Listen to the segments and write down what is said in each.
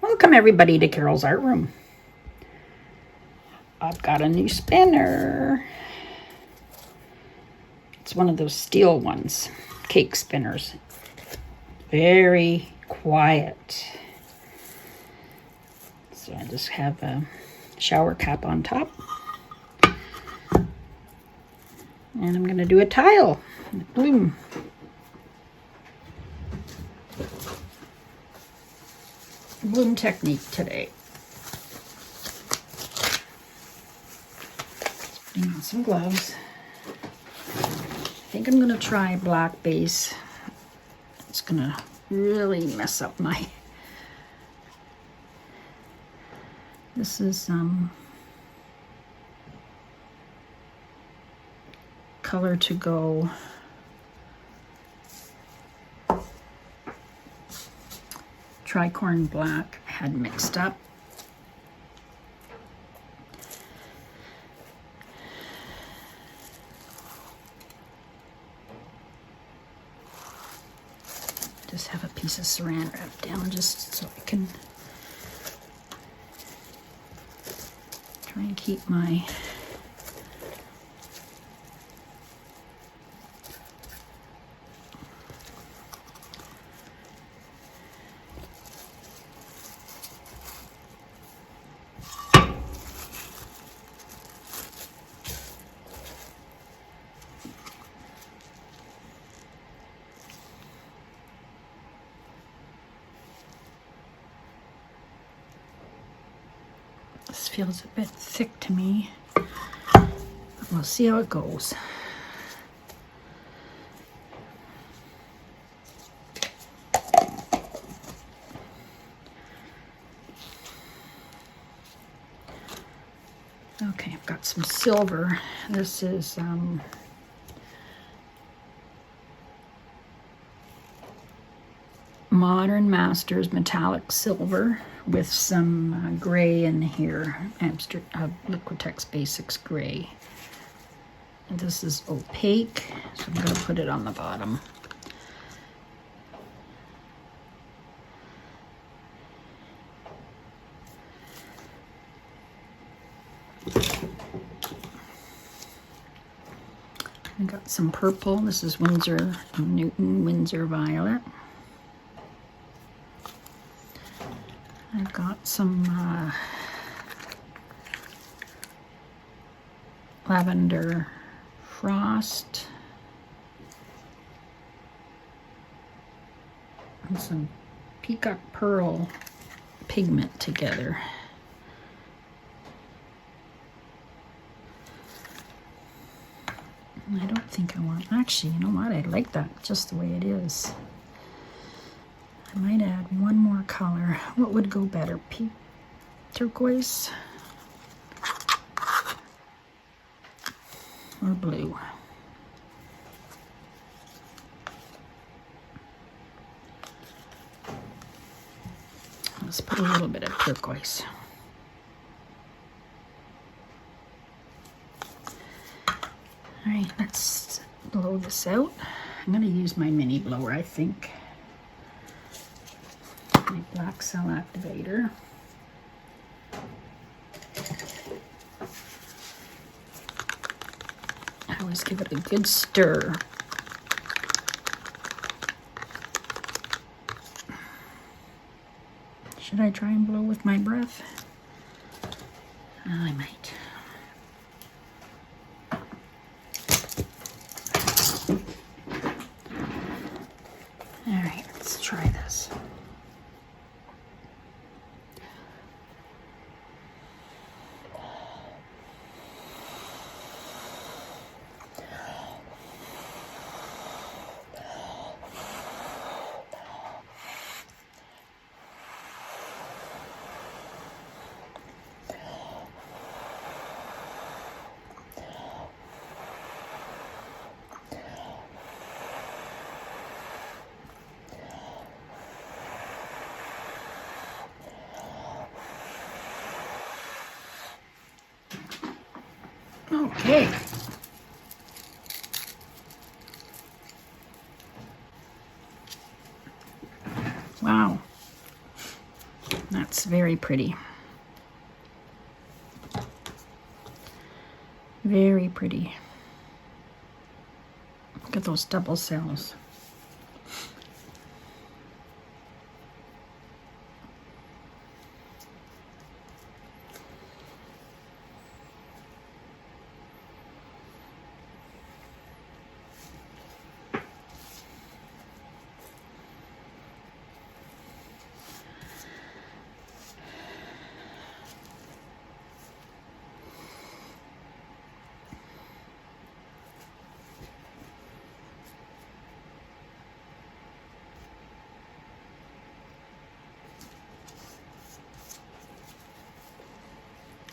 Welcome everybody to Carol's Art Room. I've got a new spinner. It's one of those steel ones, cake spinners. Very quiet. So I just have a shower cap on top. And I'm going to do a tile, bloom. Bloom technique today. Just putting on some gloves. I think I'm going to try black base. It's going to really mess up my... This is color to go. Tricorn black had mixed up. Just have a piece of saran wrap down just so I can try and keep my This feels a bit thick to me. We'll see how it goes. Okay, I've got some silver. This is Modern Masters metallic silver with some gray in here, Liquitex Basics gray. And this is opaque, so I'm going to put it on the bottom. I got some purple. This is Newton-Winsor violet. I've got some lavender frost and some peacock pearl pigment together. I don't think I want, actually, you know what, I like that just the way it is. I might add one more color. What would go better? Turquoise or blue? Let's put a little bit of turquoise. All right, let's blow this out. I'm going to use my mini blower, I think. My black cell activator. I always give it a good stir. Should I try and blow with my breath? I might. All right, let's try this. Okay. Wow. That's very pretty. Very pretty. Look at those double cells.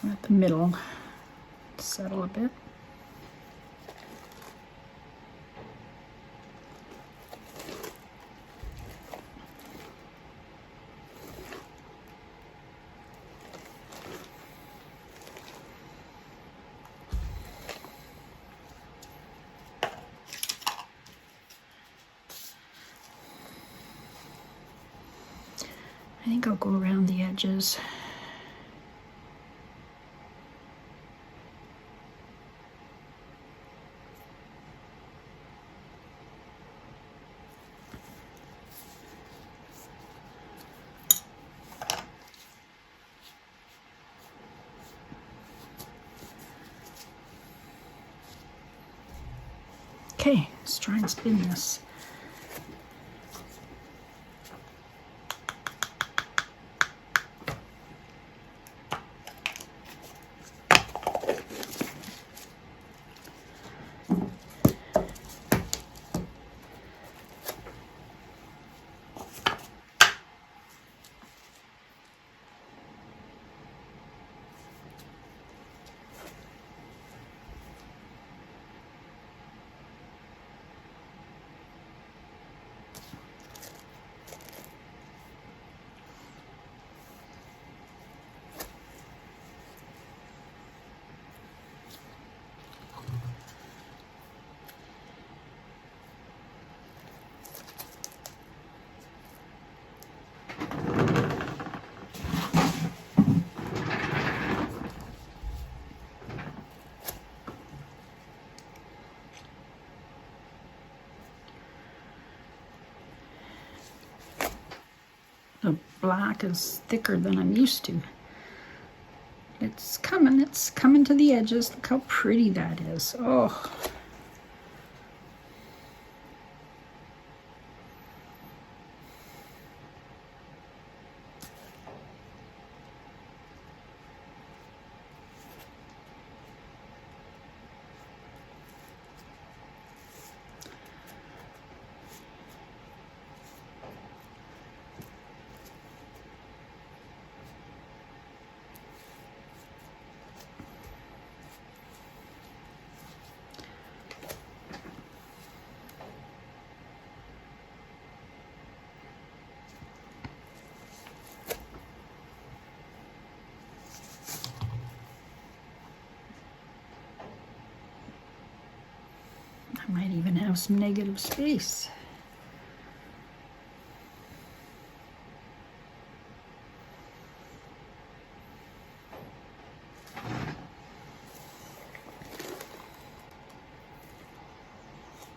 Let the middle settle a bit. I think I'll go around the edges. Okay, let's try and spin this. The black is thicker than I'm used to. It's coming to the edges. Look how pretty that is. Oh. I might even have some negative space.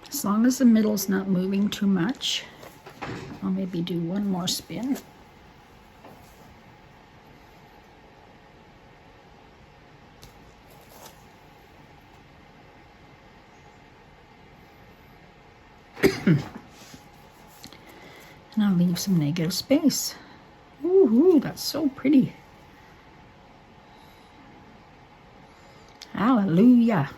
As long as the middle's not moving too much, I'll maybe do one more spin. And I'll leave some negative space. Ooh, that's so pretty. Hallelujah.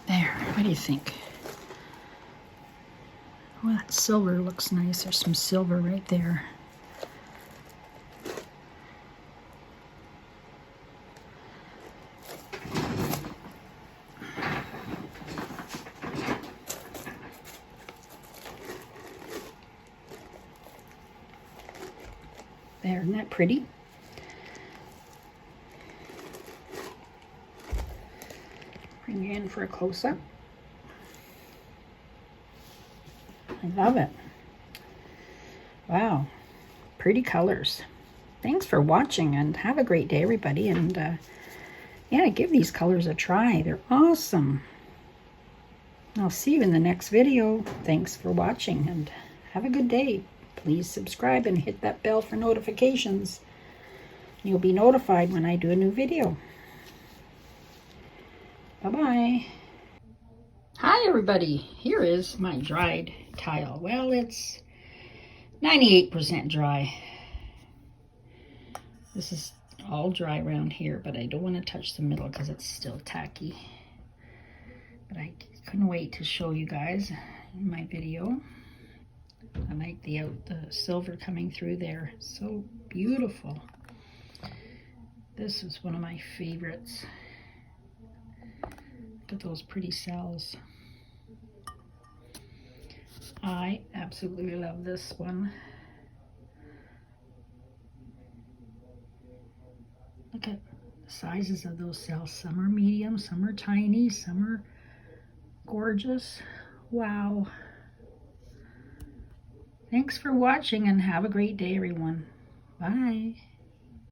There, what do you think? Well, that silver looks nice. There's some silver right there. There, isn't that pretty? Bring you in for a close-up. I love it. Wow, pretty colors. Thanks for watching and have a great day, everybody. And yeah, give these colors a try. They're awesome. I'll see you in the next video. Thanks for watching and have a good day. Please subscribe and hit that bell for notifications. You'll be notified when I do a new video. Bye-bye. Hi, everybody. Here is my dried tile. Well, it's 98% dry. This is all dry around here, but I don't want to touch the middle because it's still tacky. But I couldn't wait to show you guys in my video. I like the silver coming through there. So beautiful. This is one of my favorites. Look at those pretty cells. I absolutely love this one. Look at the sizes of those cells. Some are medium, some are tiny, some are gorgeous. Wow. Thanks for watching and have a great day, everyone. Bye.